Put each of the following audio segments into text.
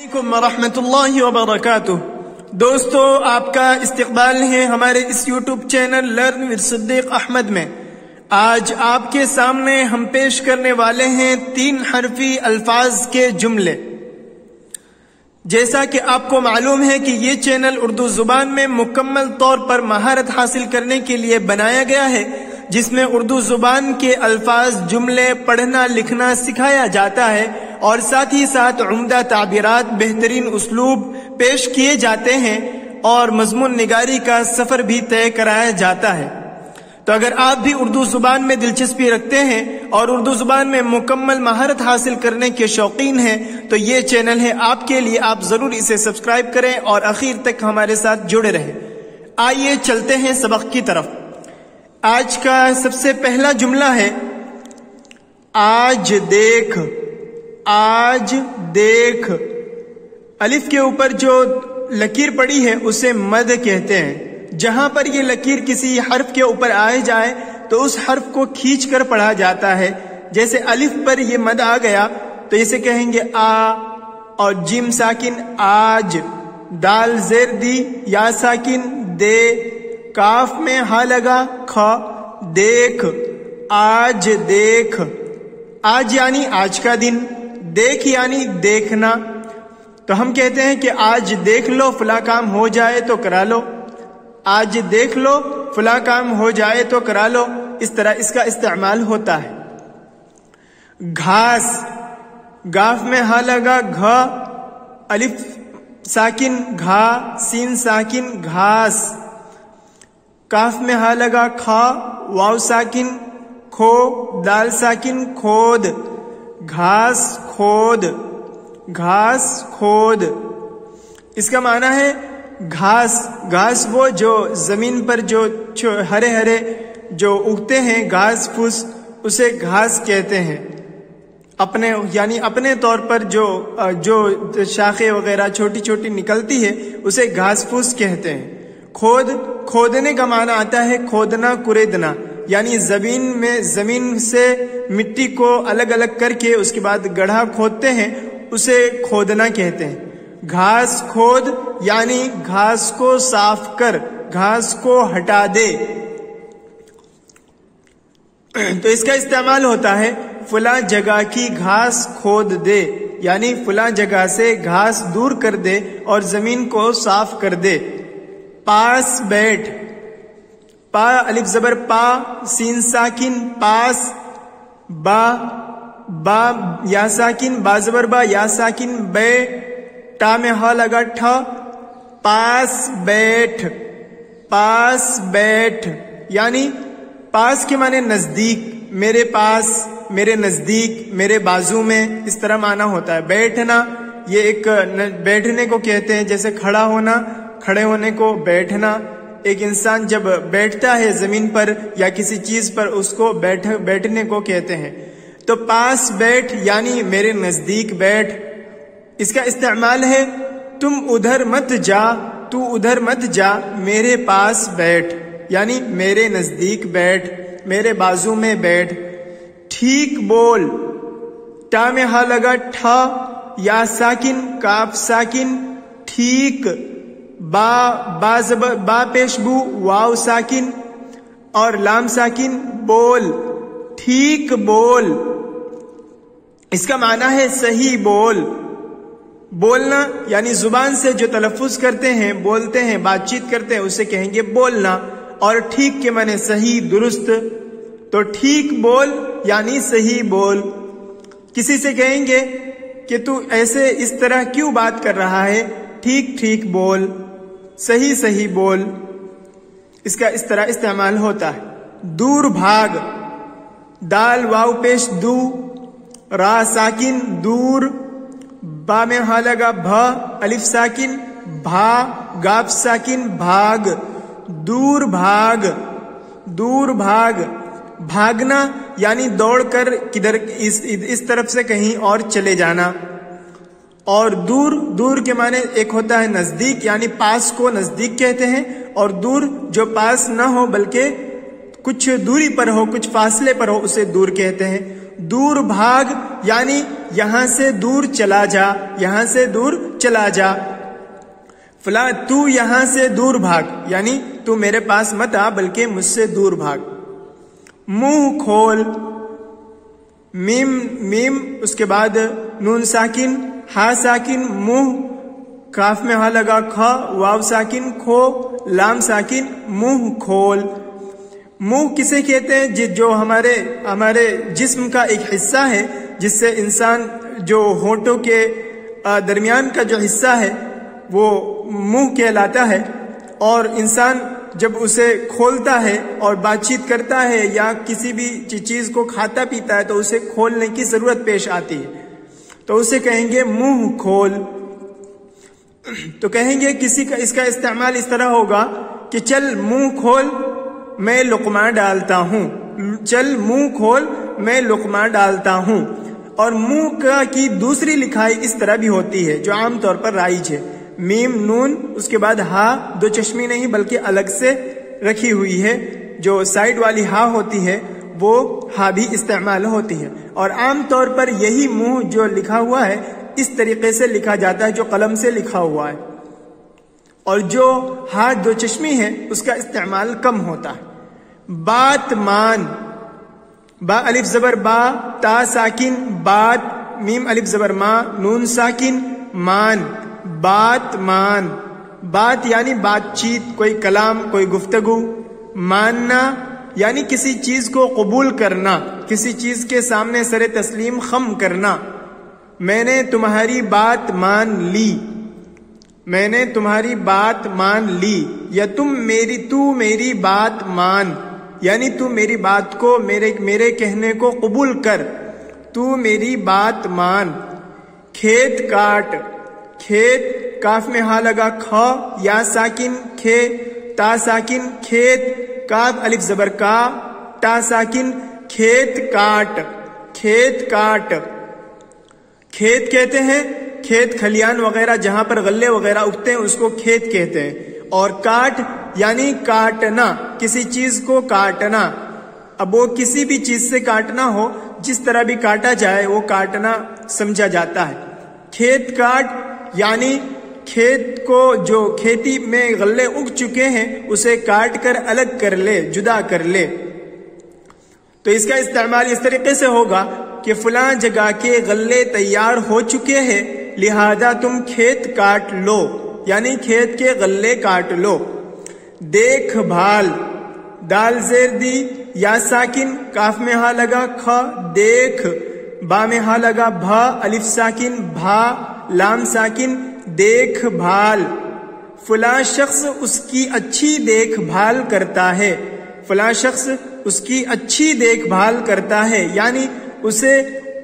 السلام ورحمۃ اللہ وبرکاتہ۔ دوستو، آپ کا استقبال ہے ہمارے اس یوٹیوب چینل لرن ود صدیق احمد میں۔ آج آپ کے سامنے ہم پیش کرنے والے ہیں 3 حرفی الفاظ کے جملے۔ جیسا کہ آپ کو معلوم ہے کہ یہ چینل اردو زبان میں مکمل طور پر مہارت حاصل کرنے کے لیے بنایا گیا ہے، جس میں اردو زبان کے الفاظ، جملے پڑھنا لکھنا سکھایا جاتا ہے اور ساتھ ہی ساتھ عمدہ تعبیرات، بہترین اسلوب پیش کیے جاتے ہیں اور مضمون نگاری کا سفر بھی طے کرایا جاتا ہے۔ تو اگر آپ بھی اردو زبان میں دلچسپی رکھتے ہیں اور اردو زبان میں مکمل مہارت حاصل کرنے کے شوقین ہیں تو یہ چینل ہے آپ کے لیے، آپ ضرور اسے سبسکرائب کریں اور آخر تک ہمارے ساتھ جڑے رہیں۔ آئیے چلتے ہیں سبق کی طرف۔ آج کا سب سے پہلا جملہ ہے آج دیکھ۔ آج دیکھ، الف کے اوپر جو لکیر پڑی ہے اسے مد کہتے ہیں۔ جہاں پر یہ لکیر کسی حرف کے اوپر آئے جائے تو اس حرف کو کھینچ کر پڑھا جاتا ہے۔ جیسے الف پر یہ مد آ گیا تو اسے کہیں گے آ، اور جیم ساکن آج، دال زیر دی، یا ساکن دے، کاف میں ہا لگا کھ، دیکھ۔ آج دیکھ، آج یعنی آج کا دن، دیکھ یعنی دیکھنا۔ تو ہم کہتے ہیں کہ آج دیکھ لو فلاں کام ہو جائے تو کرا لو، آج دیکھ لو فلاں کام ہو جائے تو کرا لو، اس طرح اس کا استعمال ہوتا ہے۔ گھاس، گاف میں ہا لگا گھا، الف ساکن گھا، سین ساکن گھاس، کاف میں ہا لگا کھا، واو ساکن کھو، دال ساکن کھود، گھاس کھود، گھاس کھود۔ اس کا معنی ہے گھاس۔ گھاس وہ جو زمین پر جو ہرے ہرے جو اگتے ہیں گھاس پھوس، اسے گھاس کہتے ہیں۔ یعنی اپنے طور پر جو شاخیں وغیرہ چھوٹی چھوٹی نکلتی ہے اسے گھاس پھوس کہتے ہیں۔ کھود، کھودنے کا معنی آتا ہے کھودنا، کریدنا، یعنی زمین سے مٹی کو الگ الگ کر کے اس کے بعد گڑھا کھودتے ہیں، اسے کھودنا کہتے ہیں۔ گھاس کھود یعنی گھاس کو صاف کر، گھاس کو ہٹا دے۔ تو اس کا استعمال ہوتا ہے فلاں جگہ کی گھاس کھود دے، یعنی فلاں جگہ سے گھاس دور کر دے اور زمین کو صاف کر دے۔ پاس بیٹھ، پا الف زبر پا، سین ساکن پاس، با یا ساکن، با زبر با، یا ساکن بے، ٹا میں ہا لگا ٹھا، پاس بیٹھ، پاس بیٹھ یعنی پاس کے معنی نزدیک، میرے پاس، میرے نزدیک، میرے بازو میں، اس طرح معنی ہوتا ہے۔ بیٹھنا یہ ایک بیٹھنے کو کہتے ہیں، جیسے کھڑا ہونا، کھڑے ہونے کو بیٹھنا۔ ایک انسان جب بیٹھتا ہے زمین پر یا کسی چیز پر اس کو بیٹھنے کو کہتے ہیں۔ تو پاس بیٹھ یعنی میرے نزدیک بیٹھ۔ اس کا استعمال ہے تم ادھر مت جا، تو ادھر مت جا، میرے پاس بیٹھ، یعنی میرے نزدیک بیٹھ، میرے بازو میں بیٹھ۔ ٹھیک بول، ٹا میں ہا لگا ٹھا، یا ساکن، کاف ساکن، ٹھیک، با پیش بو، واو ساکن اور لام ساکن، بول، ٹھیک بول۔ اس کا معنی ہے صحیح بول۔ بولنا یعنی زبان سے جو تلفظ کرتے ہیں، بولتے ہیں، بات چیت کرتے ہیں، اسے کہیں گے بولنا۔ اور ٹھیک کے معنی صحیح، درست۔ تو ٹھیک بول یعنی صحیح بول۔ کسی سے کہیں گے کہ تو ایسے اس طرح کیوں بات کر رہا ہے، ٹھیک ٹھیک بول، صحیح صحیح بول۔ اس کا اس طرح استعمال ہوتا ہے۔ دور بھاگ، دال واو پیش دو، را ساکن دور، با میں ہا لگا بھا، الف ساکن بھا، گاف ساکن بھاگ، دور بھاگ، دور بھاگ۔ بھاگنا یعنی دوڑ کر کدھر اس طرف سے کہیں اور چلے جانا۔ اور دور، دور کے معنی ایک ہوتا ہے نزدیک، یعنی پاس کو نزدیک کہتے ہیں، اور دور جو پاس نہ ہو بلکہ کچھ دوری پر ہو، کچھ فاصلے پر ہو، اسے دور کہتے ہیں۔ دور بھاگ یعنی یہاں سے دور چلا جا، یہاں سے دور چلا جا. فلاں تو یہاں سے دور بھاگ، یعنی تو میرے پاس مت آ بلکہ مجھ سے دور بھاگ. منہ کھول، میم اس کے بعد نون ساکن، ہا ساکن، منہ، کاف میں ہا لگا کھا، واو ساکن کھو، لام ساکن، منہ کھول. منہ کسے کہتے ہیں؟ جو ہمارے جسم کا ایک حصہ ہے، جس سے انسان جو ہونٹوں کے درمیان کا جو حصہ ہے وہ منہ کہلاتا ہے. اور انسان جب اسے کھولتا ہے اور بات چیت کرتا ہے یا کسی بھی چیز کو کھاتا پیتا ہے تو اسے کھولنے کی ضرورت پیش آتی ہے، تو اسے کہیں گے منہ کھول. تو کہیں گے اس کا استعمال اس طرح ہوگا کہ چل منہ کھول میں لقمہ ڈالتا ہوں، چل منہ کھول میں لقمہ ڈالتا ہوں. اور منہ کی دوسری لکھائی اس طرح بھی ہوتی ہے جو عام طور پر رائج ہے، میم نون اس کے بعد ہا، دو چشمی نہیں بلکہ الگ سے رکھی ہوئی ہے. جو سائیڈ والی ہا ہوتی ہے وہ ہا بھی استعمال ہوتی ہے. اور عام طور پر یہی منہ جو لکھا ہوا ہے اس طریقے سے لکھا جاتا ہے جو قلم سے لکھا ہوا ہے، اور جو ہا دو چشمی ہے اس کا استعمال کم ہوتا ہے. بات مان، با الف زبر با، تا ساکن، بات، میم الف زبر ما، نون ساکن، مان، بات مان. بات یعنی بات چیت، کوئی کلام، کوئی گفتگو. ماننا یعنی کسی چیز کو قبول کرنا، کسی چیز کے سامنے سر تسلیم خم کرنا. میں نے تمہاری بات مان لی، میں نے تمہاری بات مان لی. یا تو میری بات مان، یعنی تو میری بات کو میرے کہنے کو قبول کر، تو میری بات مان. کھیت کاٹ، کھیت کاف میں ہا لگا کھا، یا ساکن کھے، تا ساکن کھیت، کاف الف زبر کا، تا ساکن کھیت کاٹ، کھیت کاٹ. کھیت کہتے ہیں کھیت کھلیان وغیرہ جہاں پر غلے وغیرہ اگتے ہیں اس کو کھیت کہتے ہیں. اور کاٹ یعنی کاٹنا، کسی چیز کو کاٹنا. اب وہ کسی بھی چیز سے کاٹنا ہو، جس طرح بھی کاٹا جائے وہ کاٹنا سمجھا جاتا ہے. کھیت کاٹ یعنی کھیت کو جو کھیتی میں غلے اگ چکے ہیں اسے کاٹ کر الگ کر لے، جدا کر لے. تو اس کا استعمال اس طریقے سے ہوگا کہ فلاں جگہ کے غلے تیار ہو چکے ہیں لہذا تم کھیت کاٹ لو، یعنی کھیت کے غلے کاٹ لو. دیکھ بھال، دال زیر دی، یا ساکن، کاف میں ہا لگا کھا، دیکھ، با میں ہا لگا بھا، الف ساکن بھا، لام ساکن، دیکھ بھال. فلاں شخص اس کی اچھی دیکھ بھال کرتا ہے، فلاں شخص اس کی اچھی دیکھ بھال کرتا ہے، یعنی اسے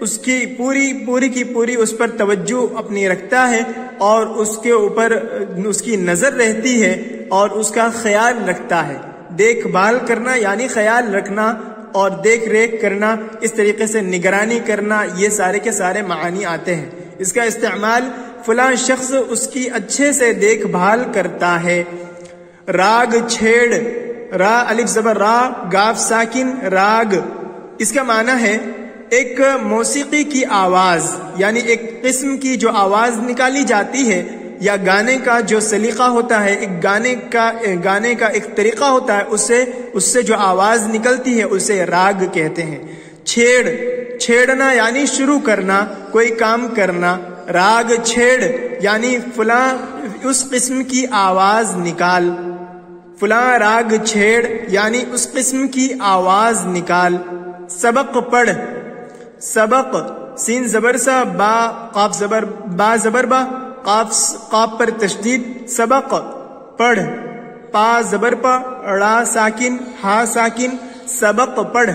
اس کی پوری اس پر توجہ اپنی رکھتا ہے اور اس کے اوپر اس کی نظر رہتی ہے اور اس کا خیال رکھتا ہے. دیکھ بھال کرنا یعنی خیال رکھنا اور دیکھ ریکھ کرنا، اس طریقے سے نگرانی کرنا، یہ سارے کے سارے معانی آتے ہیں. اس کا استعمال فلاں شخص اس کی اچھے سے دیکھ بھال کرتا ہے. راگ چھیڑ، را الف زبر را، گاف ساکن، راگ. اس کا معنی ہے ایک موسیقی کی آواز، یعنی ایک قسم کی جو آواز نکالی جاتی ہے یا گانے کا جو سلیقہ ہوتا ہے، ایک گانے کا ایک طریقہ ہوتا ہے، اس سے جو آواز نکلتی ہے اسے راگ کہتے ہیں. چھیڑنا یعنی شروع کرنا، کوئی کام کرنا. راگ چھیڑ یعنی فلاں اس قسم کی آواز نکال، فلاں راگ چھیڑ یعنی اس قسم کی آواز نکال. سبق پڑھ، سبق سین زبر سا، با قاف زبر، با زبر با، قاف پر تشدید، سبق پڑھ، پا زبر پا، را ساکن، ہا ساکن، سبق پڑھ.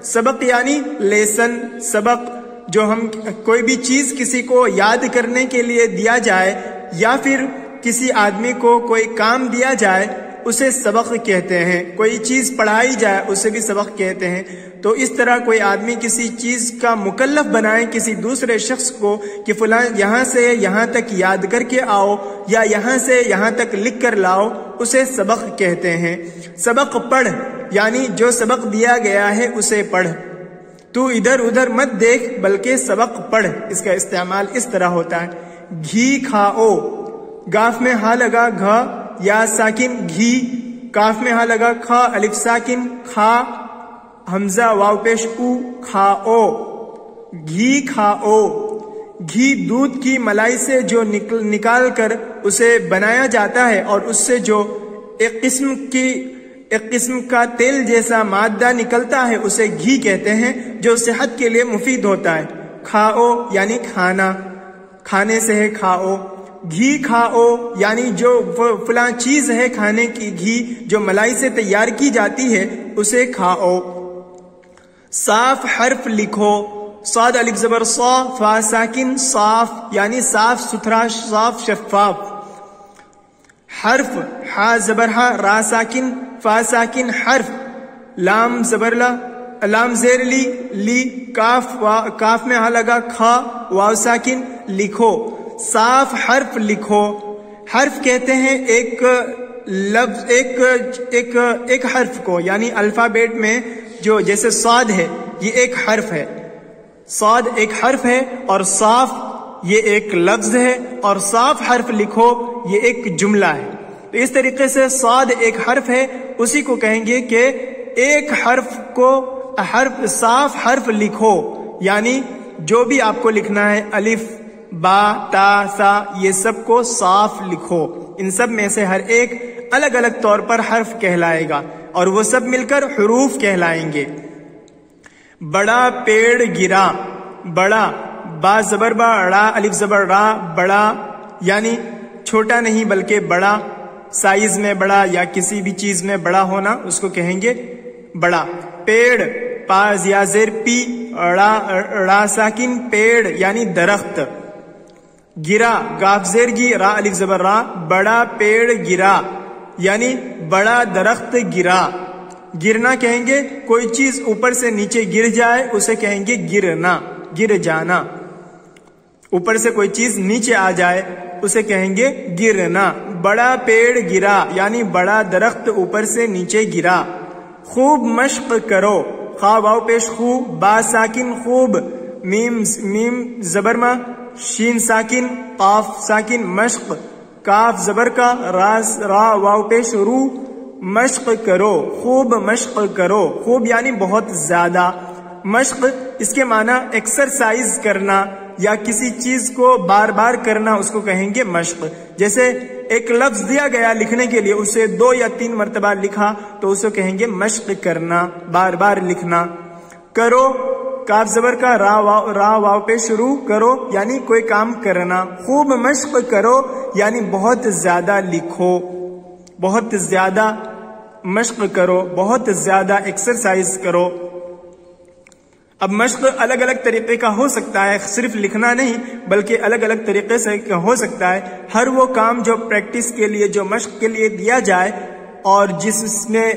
سبق یعنی لیسن، سبق جو ہم کوئی بھی چیز کسی کو یاد کرنے کے لیے دیا جائے یا پھر کسی آدمی کو کوئی کام دیا جائے اسے سبق کہتے ہیں. کوئی چیز پڑھائی جائے اسے بھی سبق کہتے ہیں. تو اس طرح کوئی آدمی کسی چیز کا مکلف بنائے کسی دوسرے شخص کو کہ فلاں یہاں سے یہاں تک یاد کر کے آؤ یا یہاں سے یہاں تک لکھ کر لاؤ، اسے سبق کہتے ہیں. سبق پڑھ یعنی جو سبق دیا گیا ہے اسے پڑھ. تو ادھر ادھر مت دیکھ بلکہ سبق پڑھ. اس کا استعمال اس طرح ہوتا ہے. گھی کھاؤ، گاف میں ہا لگا گھا، یا ساکن گھی، کاف میں ہا لگا کھا، الف ساکن کھا، حمزہ واو پیش او، کھاؤ، گھی کھاؤ۔ گھی دودھ کی ملائی سے جو نکال کر اسے بنایا جاتا ہے اور اس سے جو ایک قسم کا تیل جیسا مادہ نکلتا ہے اسے گھی کہتے ہیں، جو صحت کے لیے مفید ہوتا ہے۔ کھاؤ یعنی کھانا، کھانے سے ہے کھاؤ۔ گھی کھاؤ یعنی جو فلاں چیز ہے کھانے کی، گھی جو ملائی سے تیار کی جاتی ہے اسے کھاؤ۔ صاف حرف لکھو، صاد الف زبر صا، فا ساکن صاف یعنی صاف ستھرا، صاف شفاف۔ حرف ہا زبر ہا، را ساکن، فا ساکن حرف، لام زبر لا، لام زیر لی، لی، کاف میں ہا لگا کھا، واو ساکن، لکھو، صاف حرف لکھو۔ حرف کہتے ہیں ایک لفظ، ایک حرف کو، یعنی الفابیٹ میں جو جیسے صاد ہے یہ ایک حرف ہے، صاد ایک حرف ہے، اور صاف یہ ایک لفظ ہے، اور صاف حرف لکھو یہ ایک جملہ ہے۔ تو اس طریقے سے صاد ایک حرف ہے، اسی کو کہیں گے کہ ایک حرف کو صاف حرف لکھو، یعنی جو بھی آپ کو لکھنا ہے الف با تا سا یہ سب کو صاف لکھو۔ ان سب میں سے ہر ایک الگ الگ طور پر حرف کہلائے گا اور وہ سب مل کر حروف کہلائیں گے۔ بڑا پیڑ گرا، بڑا، با زبر با، را الف زبر را، بڑا یعنی چھوٹا نہیں بلکہ بڑا، سائز میں بڑا یا کسی بھی چیز میں بڑا ہونا اس کو کہیں گے بڑا۔ پیڑ، پا یا زیر پی، را ساکن پیڑ یعنی درخت۔ گرا، گاف زیر گی، را الف زبر را، بڑا پیڑ گرا یعنی بڑا درخت گرا۔ گرنا کہیں گے کوئی چیز اوپر سے نیچے گر جائے اسے کہیں گے گرنا، گر جانا۔ اوپر سے کوئی چیز نیچے آ جائے اسے کہیں گے گرنا۔ بڑا پیڑ گرا یعنی بڑا درخت اوپر سے نیچے گرا۔ خوب مشق کرو، خا واو پیش خو، با ساکن خوب، میم زبر ما، شین ساکن، قاف ساکن، مشق، کاف زبر کا، را واو پیش رو، مشق کرو، خوب مشق کرو۔ خوب یعنی بہت زیادہ، مشق اس کے معنی ایکسرسائز کرنا یا کسی چیز کو بار بار کرنا، اس کو کہیں گے مشق۔ جیسے ایک لفظ دیا گیا لکھنے کے لیے، اسے 2 یا 3 مرتبہ لکھا تو اسے کہیں گے مشق کرنا، بار بار لکھنا۔ کرو، کاف زبر کا، را واو پہ شروع، کرو یعنی کوئی کام کرنا۔ خوب مشق کرو یعنی بہت زیادہ لکھو، بہت زیادہ مشق کرو، بہت زیادہ ایکسرسائز کرو۔ اب مشق الگ الگ طریقے کا ہو سکتا ہے، صرف لکھنا نہیں بلکہ الگ الگ طریقے سے ہو سکتا ہے۔ ہر وہ کام جو پریکٹس کے لیے، جو مشق کے لیے دیا جائے اور جس میں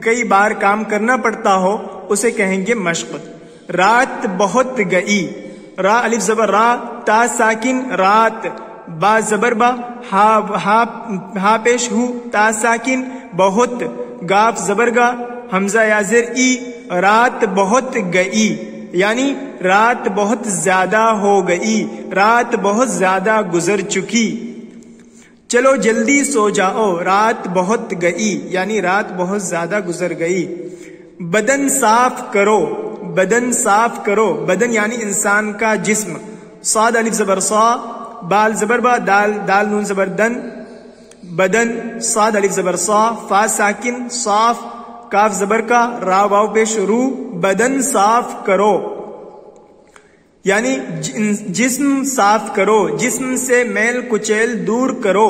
کئی بار کام کرنا پڑتا ہو اسے کہیں گے مشق۔ رات بہت گئی، را الف زبر را، تا ساکن رات، با زبر با، ہا پیش ہو، تا ساکن بہت، گاف زبر گا، حمزہ یا زیر ای، رات بہت گئی یعنی رات بہت زیادہ ہو گئی، رات بہت زیادہ گزر چکی۔ چلو جلدی سو جاؤ، رات بہت گئی یعنی رات بہت زیادہ گزر گئی۔ بدن صاف کرو، بدن صاف کرو، بدن یعنی انسان کا جسم، صاد الف زبر صا، بال زبر با، دال نون زبر دن، بدن، صاد الف زبر صا، فا ساکن صاف، کاف زبر کا، را واو پہ شروع، بدن صاف کرو یعنی جسم صاف کرو، جسم سے میل کچیل دور کرو۔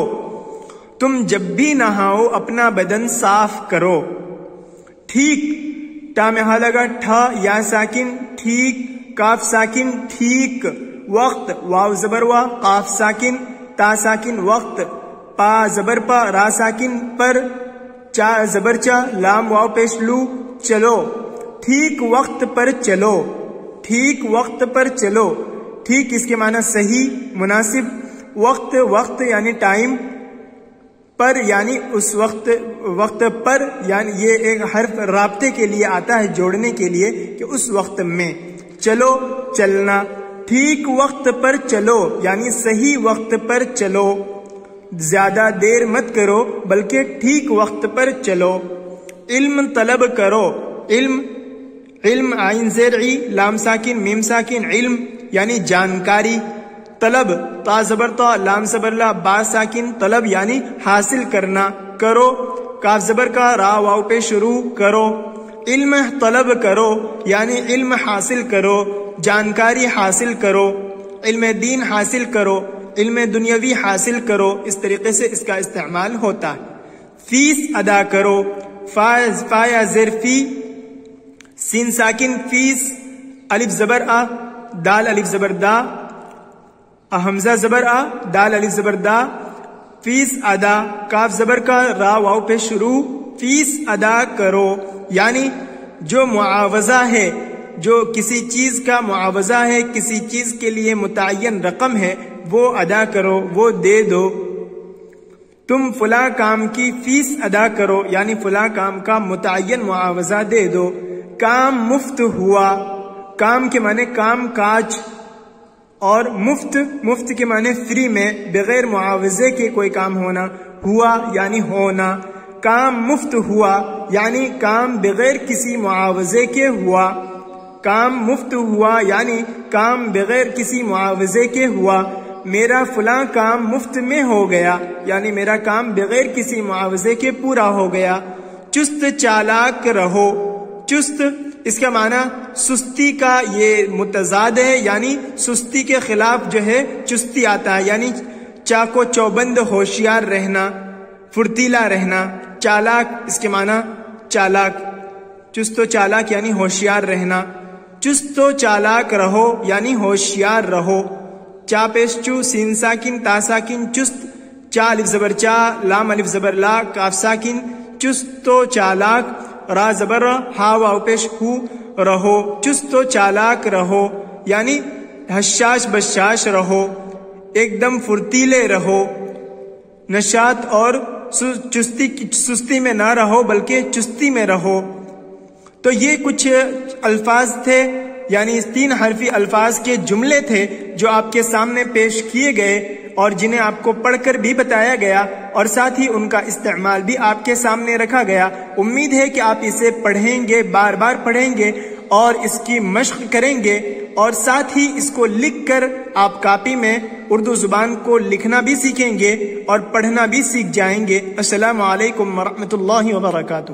تم جب بھی نہاؤ اپنا بدن صاف کرو۔ ٹھیک، ٹا میں ہا لگا، ٹھا یا ساکن ٹھیک، کاف ساکن ٹھیک۔ وقت، واو زبر وا، قاف ساکن، تا ساکن وقت، پا زبر پا، را ساکن پر، چا زبر چا، لام واو پیش لو، چلو۔ ٹھیک وقت پر چلو، ٹھیک وقت پر چلو۔ ٹھیک اس کے معنی صحیح، مناسب، وقت، وقت یعنی ٹائم، پر یعنی اس وقت، وقت پر یعنی یہ ایک حرف رابطے کے لیے آتا ہے، جوڑنے کے لیے کہ اس وقت میں۔ چلو چلنا، ٹھیک وقت پر چلو یعنی صحیح وقت پر چلو، زیادہ دیر مت کرو بلکہ ٹھیک وقت پر چلو۔ علم طلب کرو، علم عین زیر ای لام ساکن میم ساکن علم یعنی جانکاری، طلب تا زبر تا لام زبر لا با ساکن طلب یعنی حاصل کرنا، کرو کاف زبر کا را واو پہ شروع کرو، علم طلب کرو یعنی علم حاصل کرو، جانکاری حاصل کرو، علم دین حاصل کرو، علم دنیاوی حاصل کرو، اس طریقے سے اس کا استعمال ہوتا ہے۔ فیس ادا کرو، فا یا زیر فی سین ساکن فیس، الف زبر آ دال الف زبر دا، حمزہ زبر آ دال الف زبر دا، فیس ادا کاف زبر کا را واو پہ شروع، فیس ادا کرو یعنی جو معاوضہ ہے، جو کسی چیز کا معاوضہ ہے، کسی چیز کے لیے متعین رقم ہے وہ ادا کرو، وہ دے دو۔ تم فلاں کام کی فیس ادا کرو یعنی فلاں کام کا متعین معاوضہ دے دو۔ کام مفت ہوا، کام کے معنی کام کاج، اور مفت کے معنی فری میں، بغیر معاوضے کے کوئی کام ہونا، ہوا یعنی ہونا۔ کام مفت ہوا یعنی کام بغیر کسی معاوضے کے ہوا، کام مفت ہوا یعنی کام بغیر کسی معاوضے کے ہوا۔ میرا فلاں کام مفت میں ہو گیا یعنی میرا کام بغیر کسی معاوضے کے پورا ہو گیا۔ چست چالاک رہو، چست اس کا معنی سستی کا یہ متضاد ہے، یعنی سستی کے خلاف جو ہے چستی آتا ہے، یعنی چاقو چوبند ہوشیار رہنا، پھرتیلا رہنا۔ چالاک اس کے معنی چالاک، چست و چالاک یعنی ہوشیار رہنا۔ چست و چالاک رہو یعنی ہوشیار رہو۔ چا پیش چو سین ساکن تا ساکن چست، چا الف زبر چا لام الف زبر لا کاف ساکن، چست و چالاک را زبر ہا واو پیش ہو رہو، چست و چالاک رہو یعنی حشاش بشاش رہو، ایک دم پھرتیلے رہو، نشاط اور سستی میں نہ رہو بلکہ چستی میں رہو۔ تو یہ کچھ الفاظ تھے، یعنی 3 حرفی الفاظ کے جملے تھے جو آپ کے سامنے پیش کیے گئے اور جنہیں آپ کو پڑھ کر بھی بتایا گیا، اور ساتھ ہی ان کا استعمال بھی آپ کے سامنے رکھا گیا۔ امید ہے کہ آپ اسے پڑھیں گے، بار بار پڑھیں گے اور اس کی مشق کریں گے، اور ساتھ ہی اس کو لکھ کر آپ کاپی میں اردو زبان کو لکھنا بھی سیکھیں گے اور پڑھنا بھی سیکھ جائیں گے۔ السلام علیکم ورحمۃ اللہ وبرکاتہ۔